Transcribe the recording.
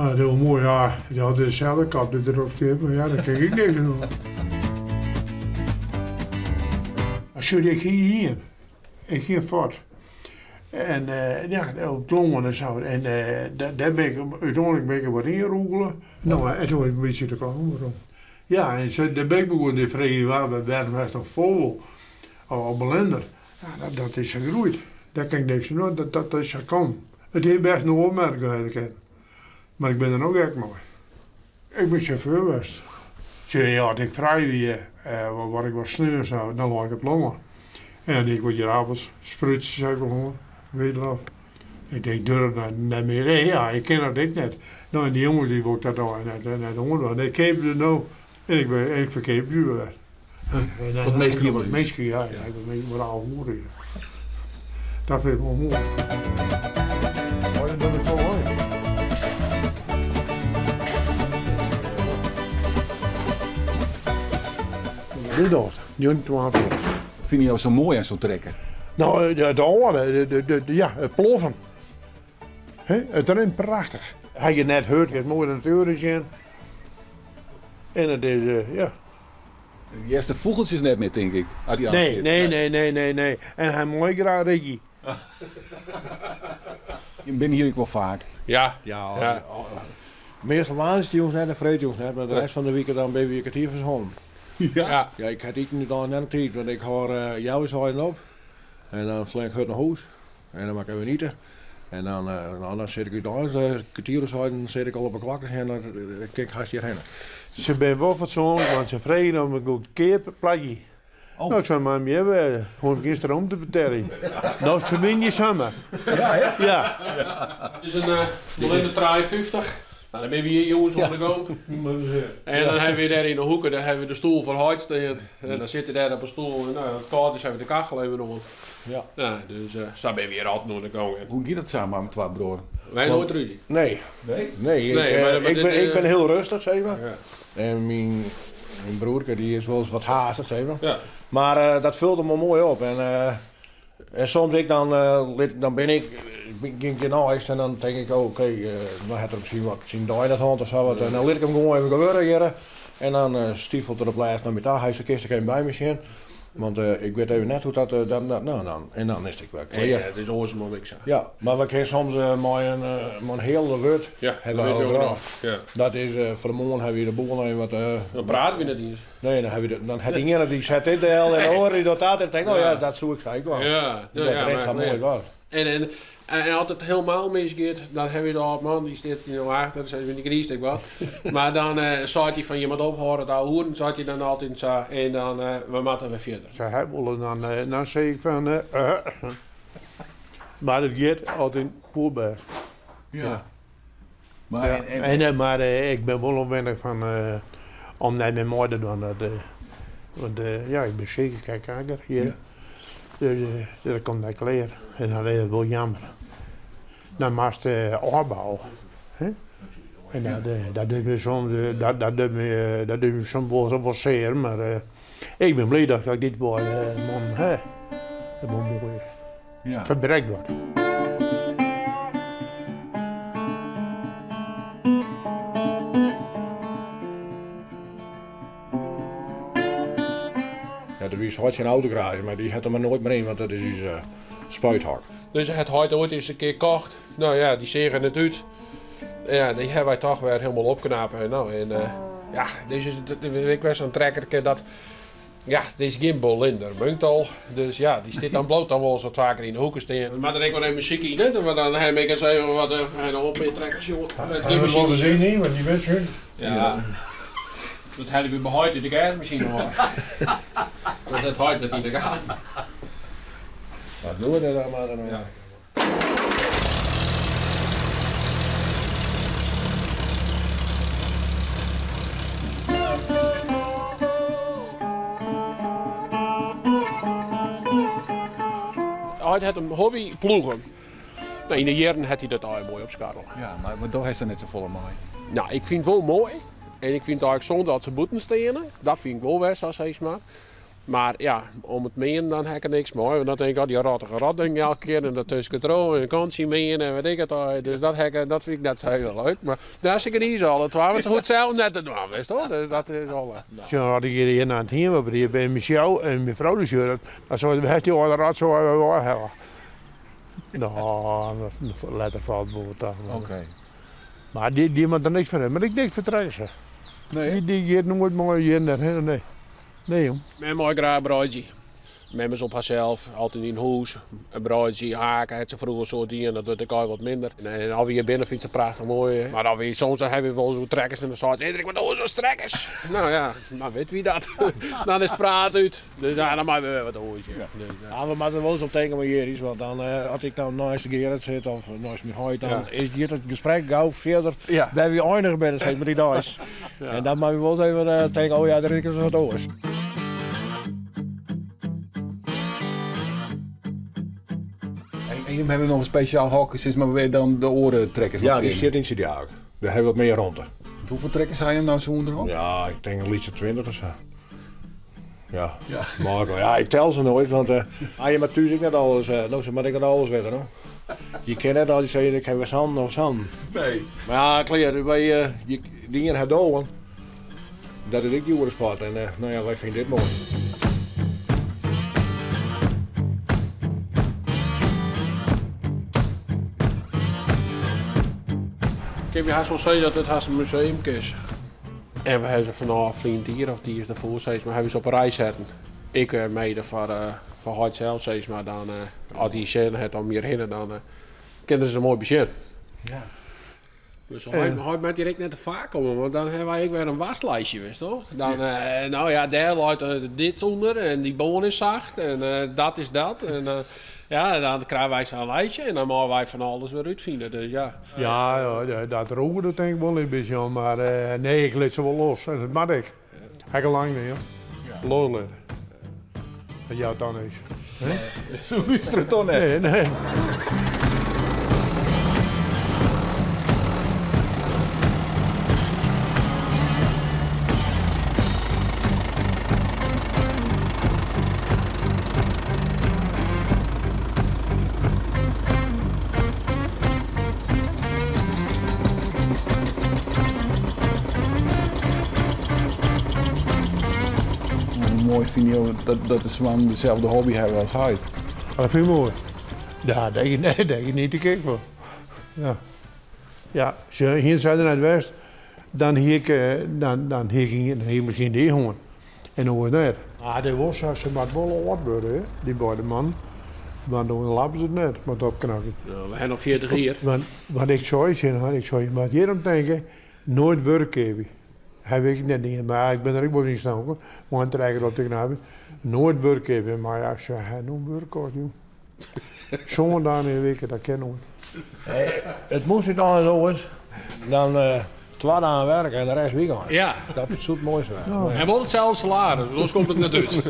Nou, dat was mooi, ja. Die had dezelfde kap die erop staat, maar ja, dat kijk ik niet doen. Als jullie hier, ik ging voort. En ja, op Plommen en zo. En daar ben ik uiteindelijk wat inroegelen. Nou, en toen was ik een beetje te klaar. Ja, en de ben ik begonnen die vrije waar werden was toch vol op Belender. Ja, dat is gegroeid. Daar kan ik niks aan doen, dat is gekomen. Het heeft best nog opmerkingen. Maar ik ben er ook echt mooi. Ik ben chauffeur geweest. Ja, had ik vrij weer, waar ik wat sneeuw zou, dan lag ik op Plommen. En ik word hier avonds sprutsen, zeg ik gewoon, wederaf. Ik denk, durf dat niet meer. Nee, ja, ik ken dat dit net. Nou, en die jongens die wordt dat nou naar de honden. Ik keep ze nou en ik verkeep ze weer. Wat meestal wel. Meestal, ja, ik ben moraal horen. Dat vind ik wel mooi. Oh, dat doe ik zo mooi. Dit was, 22. Wat vind je nou zo mooi aan zo'n trekker? Nou, de oren, ja, het ploffen. Het rent prachtig. Hij je net hoort, het mooie natuur zien. En het is, ja. De eerste vogeltjes net met, denk ik. Nee. En hij mooi graag Ricky. Je bent hier ook wel vaak. Ja. Meestal waren ze jongens net en vreed jongens net, maar de rest van de week dan ben je weer kwartier van home. Ja. Ja, ik had niet dan net een tijd, want ik hoor jou eens houden op. En dan flink uit naar huis. En dan maak ik weer niet. En dan zit ik daar, een kwartier of zo, dan zit ik al op een klakkers en dan kijk ik haast hierheen. Ze zijn wel fatsoenlijk, want ze vreden om een goed keerplekje. Oh. Nou, ik zou maar meer hebben. Gewoon gisteren om te vertellen. Nou, ze win je samen. Ja, hè? Ja. Het is een Belinda 53. Nou, dan ben we hier jongens ondergekomen. En dan hebben we daar in de hoeken, daar hebben we de stoel voor huid staan. En dan zitten daar op een stoel en nou, het koud is, hebben we de kachel even nog. Ja. Ja, dus zo ben we hier altijd ondergekomen. Hoe gaat het samen met twee broers? Wij nooit ruzie. Nee, Nee, maar ik dit, ben heel rustig, zeg maar. Ja. En mijn broertje die is wel eens wat haastig, zeg maar. Ja. Maar dat vulde me mooi op. En soms dan ben ik ging naar huis en dan denk ik, oké, dan had er misschien wat zien in de hand of zo. Wat, en dan liet ik hem gewoon even gebeuren hier. En dan stiefelt er op lijst naar mijn huis, de kist geen bij me zien. Want ik weet even net hoe dat, en dan is het wel klaar. Ja, het is oorzaak maar niks aan. Ja, maar we kunnen soms maar een hele woord Ja, hebben dat we weet je ook ook nog. nog. Ja. Dat is voor de morgen hebben we de boel even wat. Dan praten we net eens. Nee, dan had die ene die zet dit deel en hoor je dat en denk nou ja, dat zoek ik eigenlijk wel. Ja, Dat rent zo mooi was. En als het helemaal misgaat, dan hebben we de man die staat hier nog achter, dan zijn we niet geriest, ik wat. Maar dan zei hij van je moet ophouden, daar hoeren, zei hij dan altijd zo. En dan we moeten weer verder. Ze hebben dan zeg ik van, maar het gaat altijd voorbij. Ja. Maar, Ja. Maar ik ben wel onwennig van om niet meer mooi te doen. Want ja, ik ben zeker kijker hier. Ja. Dus dat komt niet klaar. En dan is het wel jammer. Dan moest opbouwen. En dat doet me soms, dat doet me soms wel zeer, maar ik ben blij dat ik dit bij man dat moet mooi ja. verbruikt wordt. Ja, er is een autogarage, maar die had er maar nooit meer in, want dat is spuithak. Dus het had ooit eens een keer gekocht. Nou ja, die zeggen het uit. Ja, die hebben wij toch weer helemaal opknapen. Nou, en ja, ik was zo'n trekker dat. Ja, dit is geen Belinda Munktal. Dus ja, die zit dan bloot dan wel eens wat vaker in de hoeken staan. Maar dan denk ik wel even muziek in, hè? Want dan heb ik eens even wat op in trekkers, joh. De muziek niet, want die wist je. Ja. Dat hadden we behoord in de gaten misschien nog wel. Want het houdt dat in de gaten. Wat doen we dan maar dan? Ja. Hij had een hobby ploegen. Nou, in de jaren had hij dat al mooi op scharrel. Ja, maar daar is er net zo vol mooi. Nou, ik vind het wel mooi. En ik vind het eigenlijk zonde dat ze boeten stenen. Dat vind ik wel best, als hij maar. Maar ja, om het meen dan heb ik er niks mooi. Want dan denk ik, die rottige rot denk ik elke keer. En dat tussen controle en vakantie meen en weet ik het al. Dus dat vind ik net zo heel leuk. Maar daar is ik er niet zo alle twee. Want het is goed zelf net te doen, wist je? Dus dat is al... Toen had ik hier naar het heen bij Michel en mijn vrouw de shirt. Dan zou je die oude rat zo hebben. Nou, letter valt woord aan. Oké. Maar die moet er niks van hebben. Maar ik denk vertrekken ze. Nee. Die gaat nooit mooi hier naar hen. Nee. Nee, jong. Met een mooi graag broodje. Met me op haarzelf, altijd in huis. Een broodje, haken, het ze vroeger zo die en dat doet ik al wat minder. En alweer binnen fietsen prachtig mooi. Maar dan weer soms hebben we wel zo trekkers in de stad. Hendrik, wat doen zo'n trekkers? Nou ja, nou weet wie dat. Dan is het praat uit. Dus ja, dan maken we weer wat hoortje. Ja. Dus, Ja, we moeten wel eens op tegen hier iets, want dan als ik nou naast de Gerrit zit of naast mijn huid, dan is hier het gesprek gauw verder bij wie eindigen ben, zeg maar die thuis. En dan mag je wel eens even denken, oh ja, daar is wat oors. En jullie hebben nog een speciaal hok, sinds maar weer dan de orentrekkers. Ja, die zit in zijn jaar. Daar hebben we wat meer rond. Hoeveel trekkers zijn je nou zo onderhand? Ja, ik denk een liedje 20 of zo. Ja, maar ja, ik tel ze nooit, want als je maar thuis ik net alles, nou maar ik net alles weten, hoor. Je kent net al, je zegt ik heb weer zand of zand. Nee. Maar ja, klaar, wij die in het dolen, dat is ik die sport en nou ja, wij vinden dit mooi. Ik heb je haast wel zeggen dat het haast een museum is. En we hebben ze vanaf vriend hier, of die is ervoor steeds, maar hebben ze op een rij zetten. Ik mede van Hart zelf steeds, maar dan als die zin het om hierheen, dan kunnen ze een mooi begin. Ja. Dus hij met direct net te vaak komen, want dan hebben wij weer een waslijstje, wist toch? Dan, nou ja, daar loopt dit onder en die boon is zacht en dat is dat. En, ja, dan krijgen wij zo'n lijstje en dan mogen wij van alles weer uitvinden. Dus ja. Ja, dat roepen dat denk ik wel een beetje aan, maar nee, ik liet ze wel los. En dat mag ik. Heb ik al lang niet, hoor. Lollen. Dat jou dan eens. Zo luistert het toch net. Nee. Mooi vind je dat de zwan dezelfde hobby hebben als hij. Dat vind ik mooi. Ja, dat denk ik niet te kijken voor. Ja. Ja, als je hier zuiden naar het west, dan hier ik misschien die gewoon. En hoe is dat? Ah, die was als ze maar wel wat worden, hè? Die beide man. Want dan lappen ze het net, met opknakken. Nou, we hebben nog 40 hier. Want wat ik zei, maar hierom denken, nooit werk hebben. Heb ik net niet, maar ik ben er ook wel in staan, hoor. Maar een trekker op de knappen. Nooit werk hebben, maar ja, als je nooit werk had, joh. Zo'n dagen in de week, dat ken nooit. Het moest niet aan zo is, dan 2 dagen werken en de rest weekend. Ja. Dat is zoet mooi zo. En wel hetzelfde salaris, dus komt het net uit.